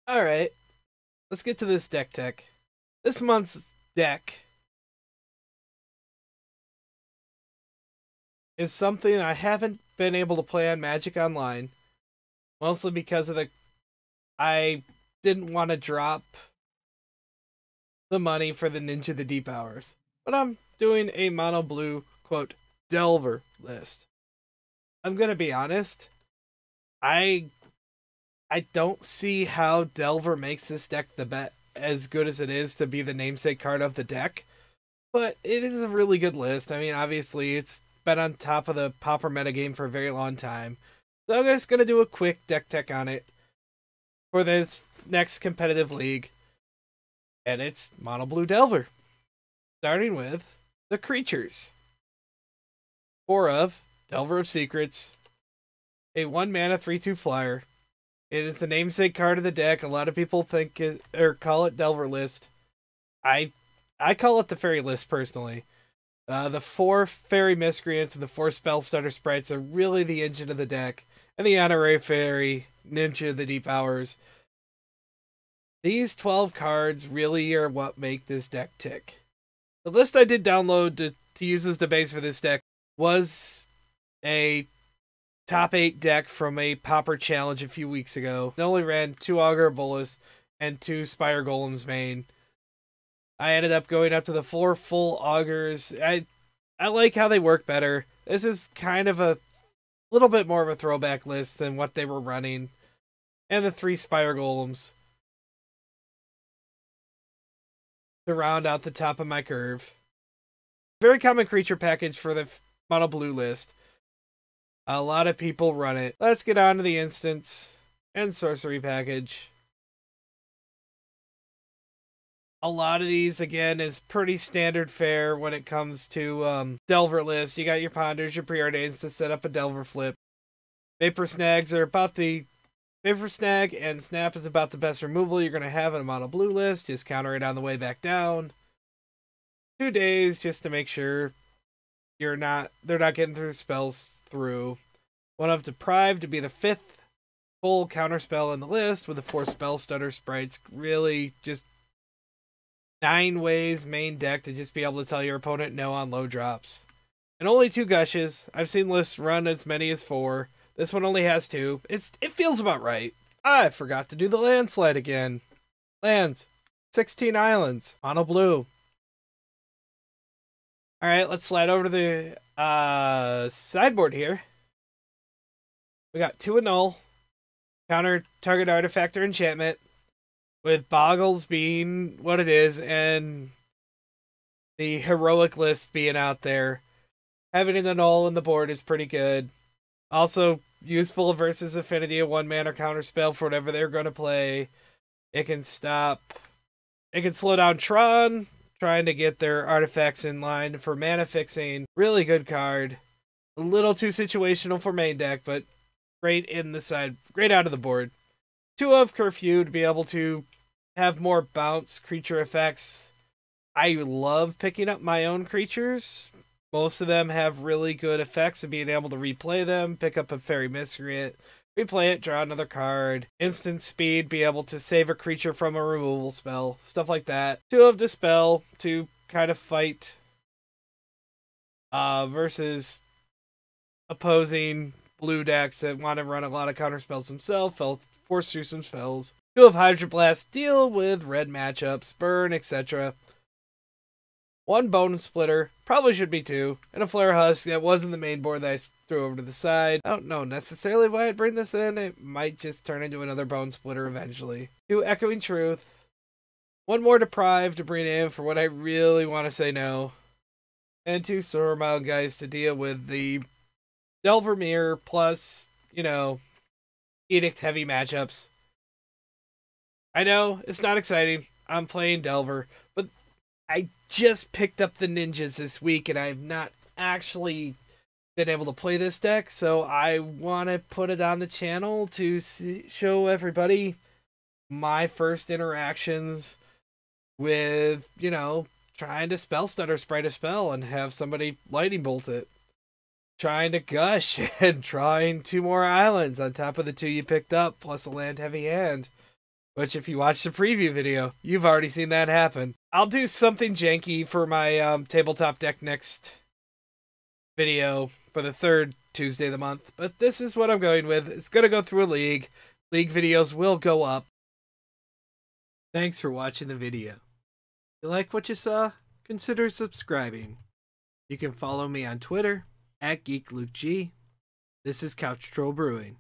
Alright, let's get to this deck tech. This month's deck is something I haven't been able to play on Magic Online. Mostly because of I didn't want to drop the money for the Ninja the Deep Hours. But I'm doing a mono blue, quote, Delver list. I'm gonna be honest, I don't see how Delver makes this deck as good as it is to be the namesake card of the deck, but it is a really good list. I mean, obviously, it's been on top of the Pauper metagame for a very long time. So I'm just gonna do a quick deck tech on it for this next competitive league, and it's Mono Blue Delver. Starting with the creatures. 4 of Delver of Secrets, a 1 mana 3/2 flyer. It is the namesake card of the deck. A lot of people think or call it Delver list. I call it the Fairy list personally. The 4 Fairy Miscreants and the 4 Spell Stutter Sprites are really the engine of the deck, and the Honorary Fairy, Ninja the Deep Hours. These 12 cards really are what make this deck tick. The list I did download to use as the base for this deck was a top 8 deck from a Pauper challenge a few weeks ago. It only ran 2 Augur Bolus and 2 Spire Golems main. I ended up going up to the 4 full Augurs. I like how they work better. This is kind of a little bit more of a throwback list than what they were running. And the 3 Spire Golems to round out the top of my curve. Very common creature package for the Mono Blue list. A lot of people run it. Let's get on to the instants and sorcery package. A lot of these, again, is pretty standard fare when it comes to Delver list. You got your Ponders, your Preordains to set up a Delver flip. Vapor Snags are about the... Vapor Snag and Snap is about the best removal you're going to have in a Mono Blue list. Just counter it on the way back down. 2 days just to make sure they're not getting through spells through. 1 of Deprived to be the 5th full counterspell in the list with the 4 Spell Stutter Sprites. Really just 9 ways main deck to just be able to tell your opponent no on low drops. And only 2 Gushes. I've seen lists run as many as 4. This one only has 2. It feels about right. I forgot to do the landslide again. Lands. 16 islands. Mono Blue. Alright, let's slide over to the sideboard here. We got 2 Annul. Counter target artifact or enchantment. With Boggles being what it is, and the heroic list being out there. Having an Annul in the board is pretty good. Also useful versus Affinity, a 1 mana counter spell for whatever they're going to play. It can slow down Tron, trying to get their artifacts in line for mana fixing. Really good card. A little too situational for main deck, but great out of the board. 2 of Curfew to be able to have more bounce creature effects. I love picking up my own creatures. Most of them have really good effects of being able to replay them, pick up a Fairy Miscreant, replay it, draw another card, instant speed, be able to save a creature from a removal spell, stuff like that. 2 of Dispel to kind of fight versus opposing blue decks that want to run a lot of counter spells themselves, force through some spells. 2 of Hydroblast, deal with red matchups, burn, etc. 1 Bone Splitter, probably should be 2, and a Flare Husk that wasn't the main board that I threw over to the side. I don't know necessarily why I'd bring this in. It might just turn into another Bone Splitter eventually. 2 Echoing Truth. 1 more Deprived to bring in for what I really want to say no. And 2 Sormile guys to deal with the Delver Mirror plus, Edict heavy matchups. I know, it's not exciting. I'm playing Delver, but I just picked up the Ninjas this week, and I've not actually been able to play this deck, so I want to put it on the channel to show everybody my first interactions with, trying to Spell Stutter Sprite a spell and have somebody Lightning Bolt it. Trying to Gush and drawing 2 more islands on top of the 2 you picked up, plus a land heavy hand. Which, if you watch the preview video, you've already seen that happen. I'll do something janky for my tabletop deck next video for the third Tuesday of the month, but this is what I'm going with. It's going to go through a league. League videos will go up. Thanks for watching the video. If you like what you saw, consider subscribing. You can follow me on Twitter @GeekLukeG. This is Couch Troll Brewing.